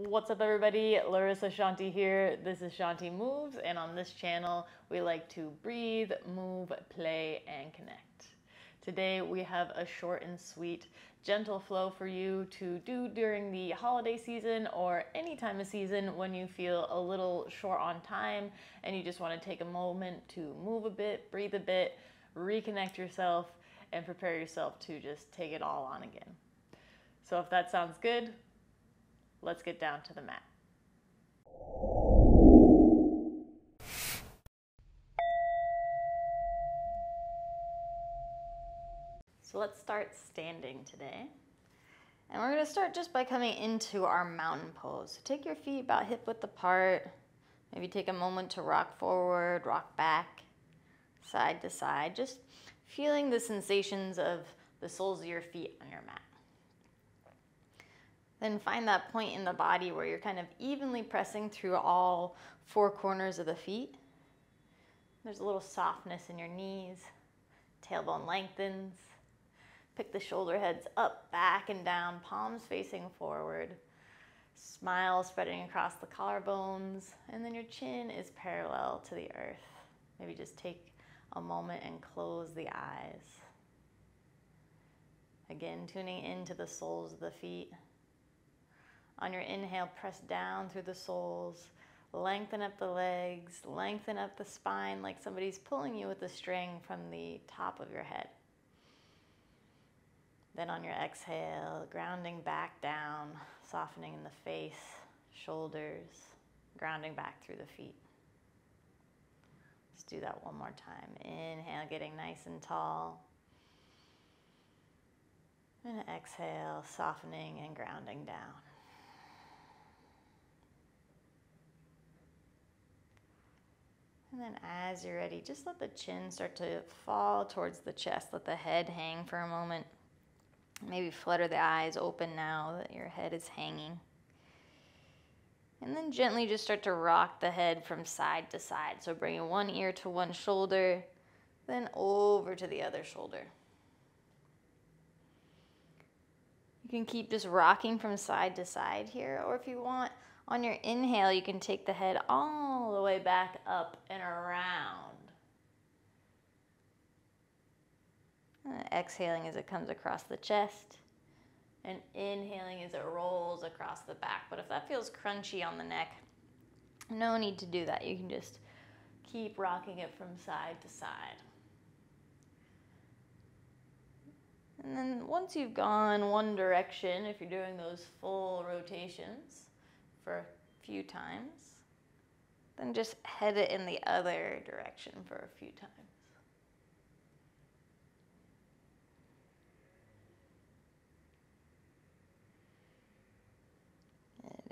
What's up, everybody? Larissa Shanti here. This is Shanti Moves, and on this channel, we like to breathe, move, play, and connect. Today, we have a short and sweet, gentle flow for you to do during the holiday season or any time of season when you feel a little short on time and you just want to take a moment to move a bit, breathe a bit, reconnect yourself, and prepare yourself to just take it all on again. So if that sounds good, let's get down to the mat. So let's start standing today. And we're going to start just by coming into our mountain pose. So take your feet about hip width apart. Maybe take a moment to rock forward, rock back, side to side. Just feeling the sensations of the soles of your feet on your mat. Then find that point in the body where you're kind of evenly pressing through all four corners of the feet. There's a little softness in your knees. Tailbone lengthens. Pick the shoulder heads up, back, and down, palms facing forward. Smile spreading across the collarbones, and then your chin is parallel to the earth. Maybe just take a moment and close the eyes. Again, tuning into the soles of the feet. On your inhale, press down through the soles, lengthen up the legs, lengthen up the spine like somebody's pulling you with a string from the top of your head. Then on your exhale, grounding back down, softening in the face, shoulders, grounding back through the feet. Let's do that one more time. Inhale, getting nice and tall. And exhale, softening and grounding down. And then as you're ready, just let the chin start to fall towards the chest. Let the head hang for a moment. Maybe flutter the eyes open now that your head is hanging. And then gently just start to rock the head from side to side. So bringing one ear to one shoulder, then over to the other shoulder. You can keep just rocking from side to side here, or if you want, on your inhale, you can take the head all the way back up and around. Exhaling as it comes across the chest, and inhaling as it rolls across the back. But if that feels crunchy on the neck, no need to do that. You can just keep rocking it from side to side. And then once you've gone one direction, if you're doing those full rotations for a few times, then just head it in the other direction for a few times.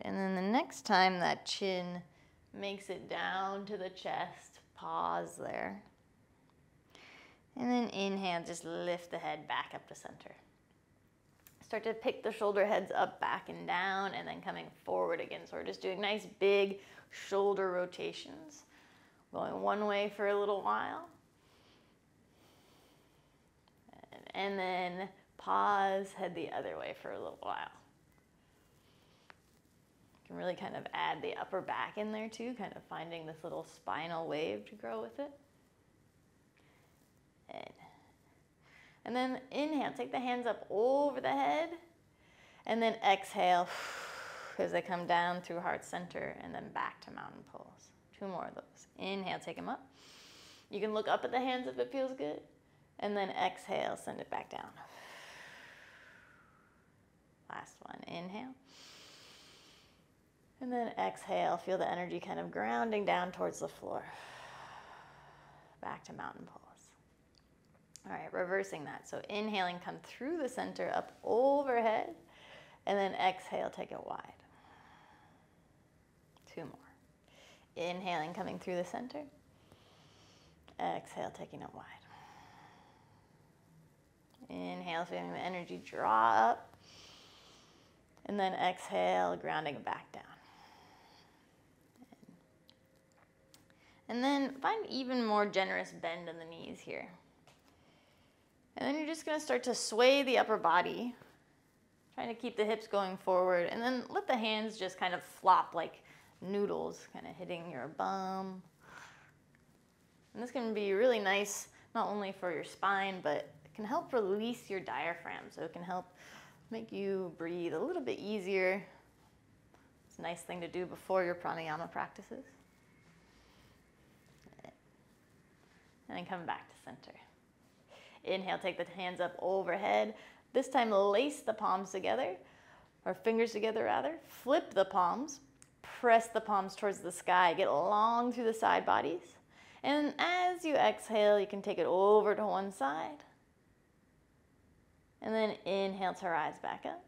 And then the next time that chin makes it down to the chest, pause there. And then inhale, just lift the head back up to center. Start to pick the shoulder heads up, back and down, and then coming forward again. So we're just doing nice big shoulder rotations. Going one way for a little while. And then pause, head the other way for a little while. You can really kind of add the upper back in there too, kind of finding this little spinal wave to grow with it. And then inhale, take the hands up over the head, and then exhale as they come down through heart center and then back to mountain pose. Two more of those. Inhale, take them up. You can look up at the hands if it feels good, and then exhale, send it back down. Last one, inhale. And then exhale, feel the energy kind of grounding down towards the floor. Back to mountain pose. All right, reversing that. So inhaling, come through the center, up overhead, and then exhale, take it wide. Two more. Inhaling, coming through the center. Exhale, taking it wide. Inhale, feeling the energy draw up. And then exhale, grounding it back down. And then find even more generous bend in the knees here. And then you're just going to start to sway the upper body. Trying to keep the hips going forward, and then let the hands just kind of flop like noodles, kind of hitting your bum. And this can be really nice, not only for your spine, but it can help release your diaphragm. So it can help make you breathe a little bit easier. It's a nice thing to do before your pranayama practices. And then come back to center. Inhale, take the hands up overhead. This time lace the palms together, or fingers together rather. Flip the palms, press the palms towards the sky. Get long through the side bodies. And as you exhale, you can take it over to one side. And then inhale to rise back up.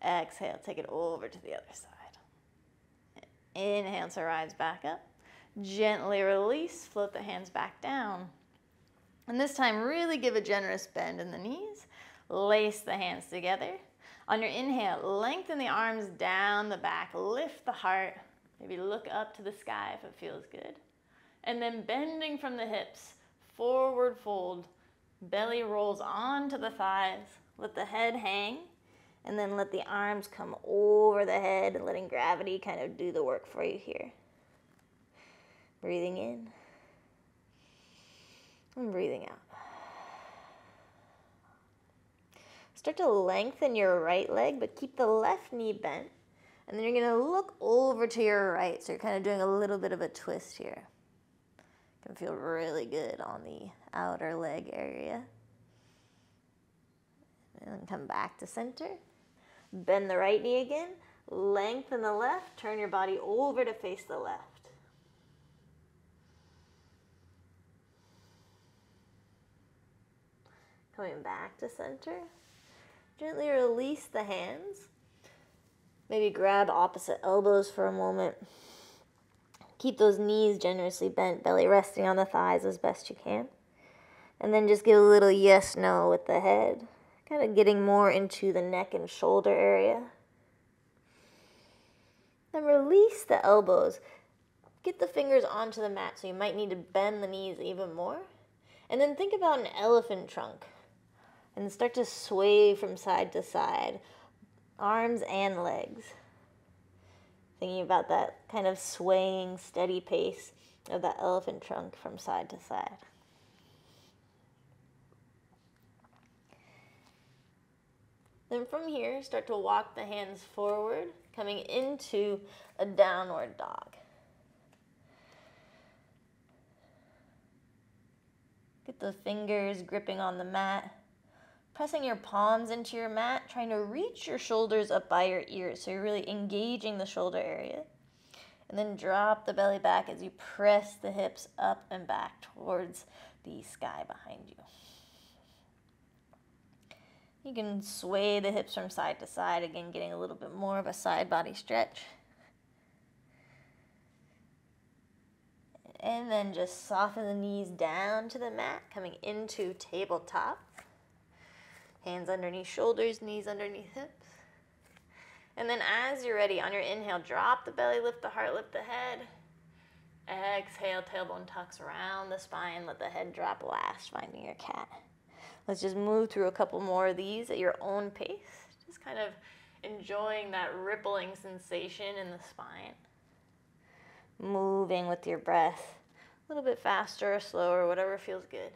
Exhale, take it over to the other side. Inhale to rise back up. Gently release, float the hands back down. And this time, really give a generous bend in the knees. Lace the hands together. On your inhale, lengthen the arms down the back. Lift the heart. Maybe look up to the sky if it feels good. And then bending from the hips, forward fold. Belly rolls onto the thighs. Let the head hang. And then let the arms come over the head, letting gravity kind of do the work for you here. Breathing in. And breathing out. Start to lengthen your right leg, but keep the left knee bent. And then you're going to look over to your right. So you're kind of doing a little bit of a twist here. Can feel really good on the outer leg area. And then come back to center. Bend the right knee again. Lengthen the left. Turn your body over to face the left. Coming back to center. Gently release the hands. Maybe grab opposite elbows for a moment. Keep those knees generously bent, belly resting on the thighs as best you can. And then just give a little yes, no with the head. Kind of getting more into the neck and shoulder area. Then release the elbows. Get the fingers onto the mat, so you might need to bend the knees even more. And then think about an elephant trunk. And start to sway from side to side, arms and legs. Thinking about that kind of swaying, steady pace of that elephant trunk from side to side. Then from here, start to walk the hands forward, coming into a downward dog. Get the fingers gripping on the mat. Pressing your palms into your mat, trying to reach your shoulders up by your ears. So you're really engaging the shoulder area. And then drop the belly back as you press the hips up and back towards the sky behind you. You can sway the hips from side to side, again getting a little bit more of a side body stretch. And then just soften the knees down to the mat, coming into tabletop. Hands underneath shoulders, knees underneath hips. And then as you're ready, on your inhale, drop the belly, lift the heart, lift the head. Exhale, tailbone tucks around the spine. Let the head drop last, finding your cat. Let's just move through a couple more of these at your own pace. Just kind of enjoying that rippling sensation in the spine. Moving with your breath. A little bit faster or slower, whatever feels good.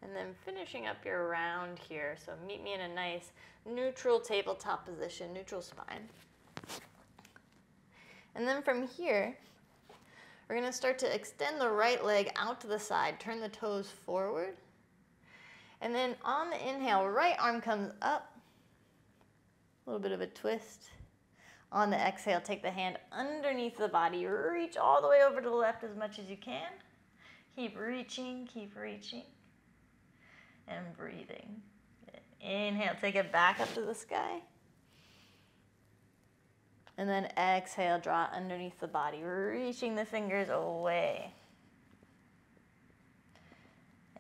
And then finishing up your round here. So meet me in a nice neutral tabletop position, neutral spine. And then from here, we're going to start to extend the right leg out to the side. Turn the toes forward. And then on the inhale, right arm comes up. A little bit of a twist. On the exhale, take the hand underneath the body. Reach all the way over to the left as much as you can. Keep reaching, keep reaching. And breathing. Inhale, take it back up to the sky. And then exhale, draw underneath the body, reaching the fingers away.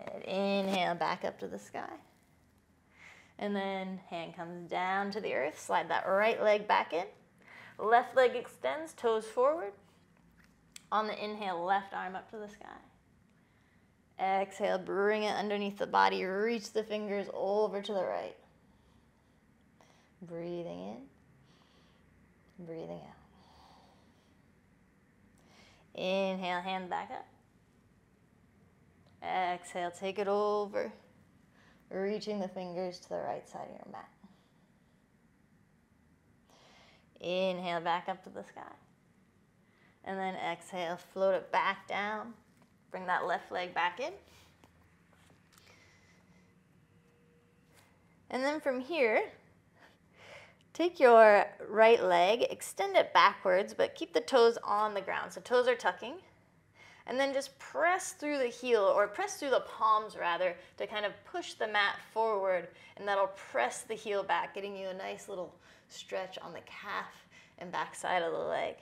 And inhale, back up to the sky. And then hand comes down to the earth. Slide that right leg back in. Left leg extends, toes forward. On the inhale, left arm up to the sky. Exhale, bring it underneath the body. Reach the fingers over to the right. Breathing in, breathing out. Inhale, hand back up. Exhale, take it over. Reaching the fingers to the right side of your mat. Inhale, back up to the sky. And then exhale, float it back down. Bring that left leg back in. And then from here, take your right leg, extend it backwards, but keep the toes on the ground. So toes are tucking. And then just press through the heel, or press through the palms rather, to kind of push the mat forward, and that'll press the heel back, getting you a nice little stretch on the calf and back side of the leg.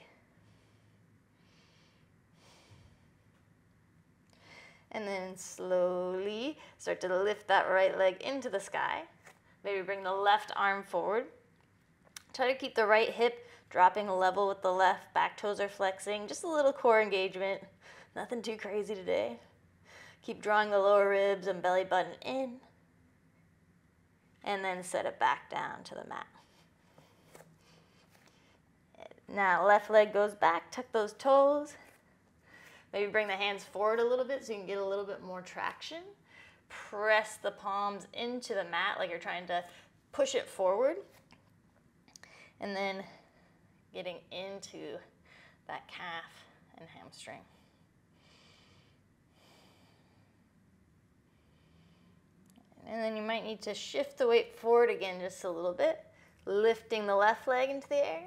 And then slowly start to lift that right leg into the sky. Maybe bring the left arm forward. Try to keep the right hip dropping level with the left. Back toes are flexing. Just a little core engagement. Nothing too crazy today. Keep drawing the lower ribs and belly button in. And then set it back down to the mat. Now left leg goes back. Tuck those toes. Maybe bring the hands forward a little bit so you can get a little bit more traction. Press the palms into the mat like you're trying to push it forward. And then getting into that calf and hamstring. And then you might need to shift the weight forward again just a little bit, lifting the left leg into the air.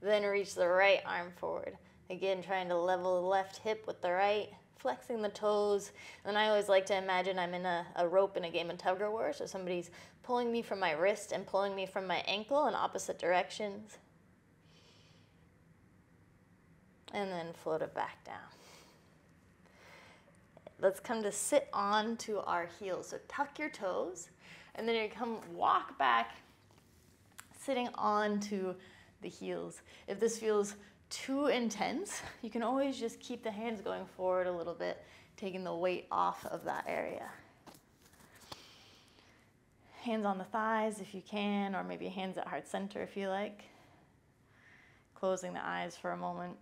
Then reach the right arm forward. Again, trying to level the left hip with the right, flexing the toes. And I always like to imagine I'm in a rope in a game of tug of war, so somebody's pulling me from my wrist and pulling me from my ankle in opposite directions. And then float it back down. Let's come to sit on to our heels. So tuck your toes, and then you come walk back, sitting onto the heels. If this feels too intense, you can always just keep the hands going forward a little bit, taking the weight off of that area. Hands on the thighs if you can, or maybe hands at heart center if you like. Closing the eyes for a moment.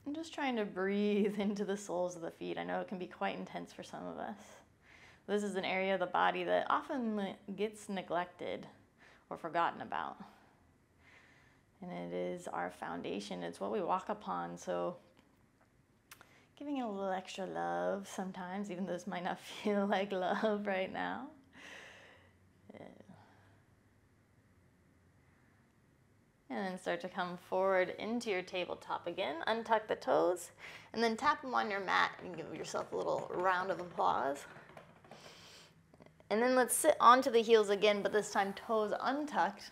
And just trying to breathe into the soles of the feet. I know it can be quite intense for some of us. This is an area of the body that often gets neglected or forgotten about. And it is our foundation. It's what we walk upon. So giving it a little extra love sometimes, even though this might not feel like love right now. And then start to come forward into your tabletop again. Untuck the toes, and then tap them on your mat and give yourself a little round of applause. And then let's sit onto the heels again, but this time toes untucked.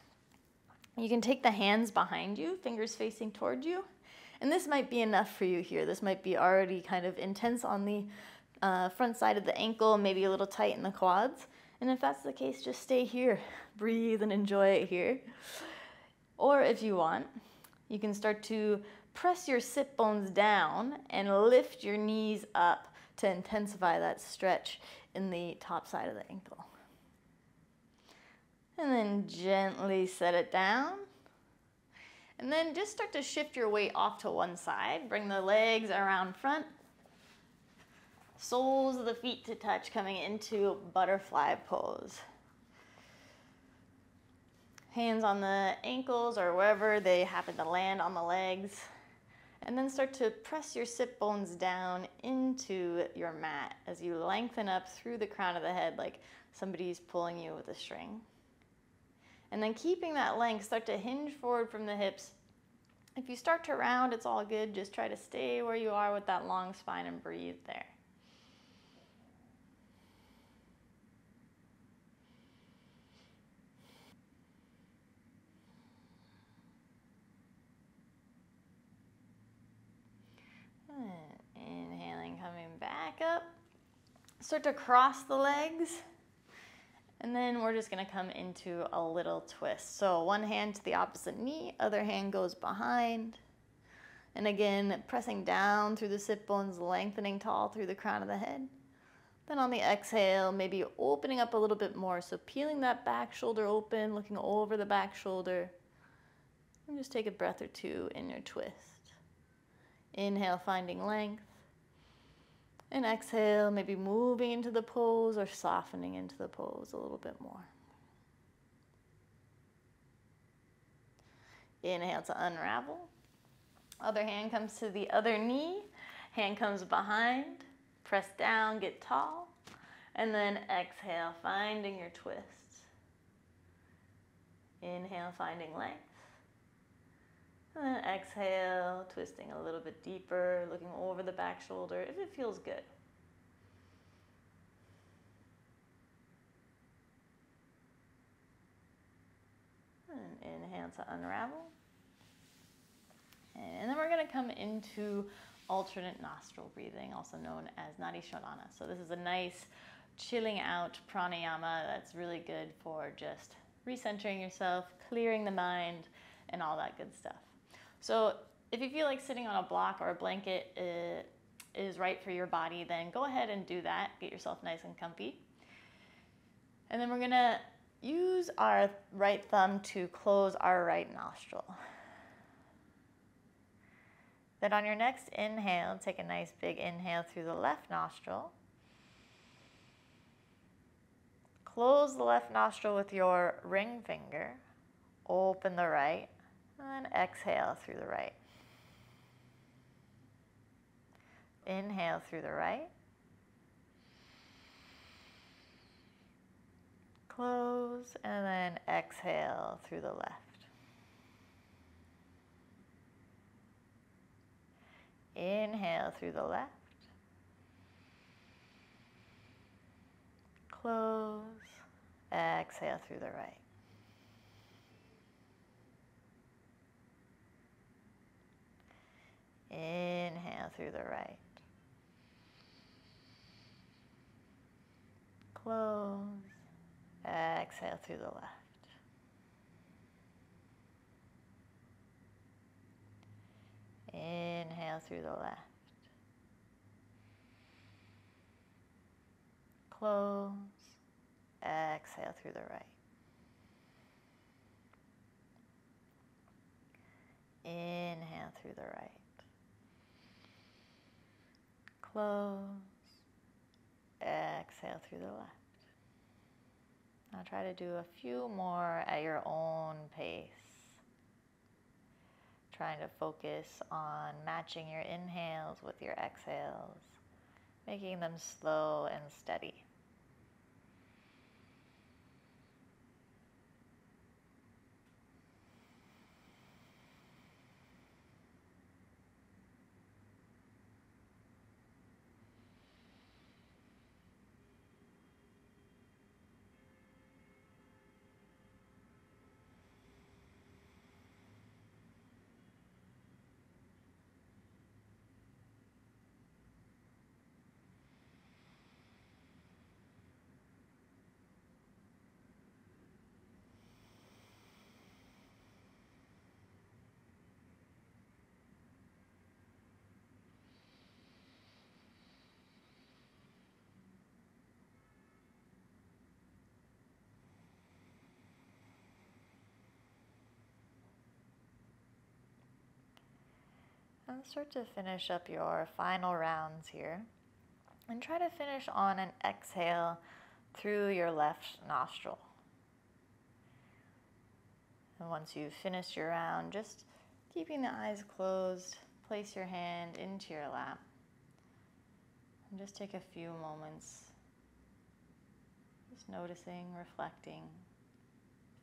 You can take the hands behind you, fingers facing toward you. And this might be enough for you here. This might be already kind of intense on the front side of the ankle, maybe a little tight in the quads. And if that's the case, just stay here. Breathe and enjoy it here. Or if you want, you can start to press your sit bones down and lift your knees up to intensify that stretch in the top side of the ankle. And then gently set it down. And then just start to shift your weight off to one side. Bring the legs around front. Soles of the feet to touch, coming into butterfly pose. Hands on the ankles or wherever they happen to land on the legs. And then start to press your sit bones down into your mat as you lengthen up through the crown of the head like somebody's pulling you with a string. And then keeping that length, start to hinge forward from the hips. If you start to round, it's all good. Just try to stay where you are with that long spine and breathe there. Inhaling, coming back up. Start to cross the legs. And then we're just going to come into a little twist. So one hand to the opposite knee, other hand goes behind. And again, pressing down through the sit bones, lengthening tall through the crown of the head. Then on the exhale, maybe opening up a little bit more. So peeling that back shoulder open, looking over the back shoulder. And just take a breath or two in your twist. Inhale, finding length. And exhale, maybe moving into the pose or softening into the pose a little bit more. Inhale to unravel. Other hand comes to the other knee. Hand comes behind. Press down, get tall. And then exhale, finding your twist. Inhale, finding length. And then exhale, twisting a little bit deeper, looking over the back shoulder if it feels good. And inhale to unravel. And then we're going to come into alternate nostril breathing, also known as Nadi Shodhana. So this is a nice chilling out pranayama that's really good for just recentering yourself, clearing the mind, and all that good stuff. So if you feel like sitting on a block or a blanket is right for your body, then go ahead and do that. Get yourself nice and comfy. And then we're going to use our right thumb to close our right nostril. Then on your next inhale, take a nice big inhale through the left nostril. Close the left nostril with your ring finger. Open the right. And then exhale through the right. Inhale through the right. Close, and then exhale through the left. Inhale through the left. Close. Exhale through the right. Inhale through the right. Close. Exhale through the left. Inhale through the left. Close. Exhale through the right. Inhale through the right. Close. Exhale through the left. Now try to do a few more at your own pace. Trying to focus on matching your inhales with your exhales, making them slow and steady. And start to finish up your final rounds here. And try to finish on an exhale through your left nostril. And once you've finished your round, just keeping the eyes closed, place your hand into your lap. And just take a few moments, just noticing, reflecting,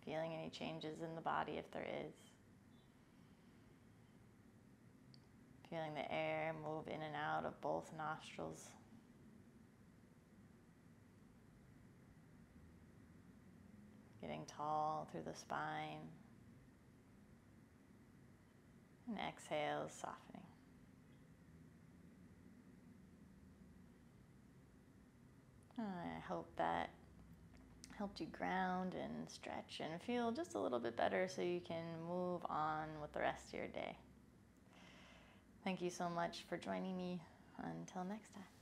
feeling any changes in the body if there is. Feeling the air move in and out of both nostrils. Getting tall through the spine. And exhale, softening. I hope that helped you ground and stretch and feel just a little bit better so you can move on with the rest of your day. Thank you so much for joining me. Until next time.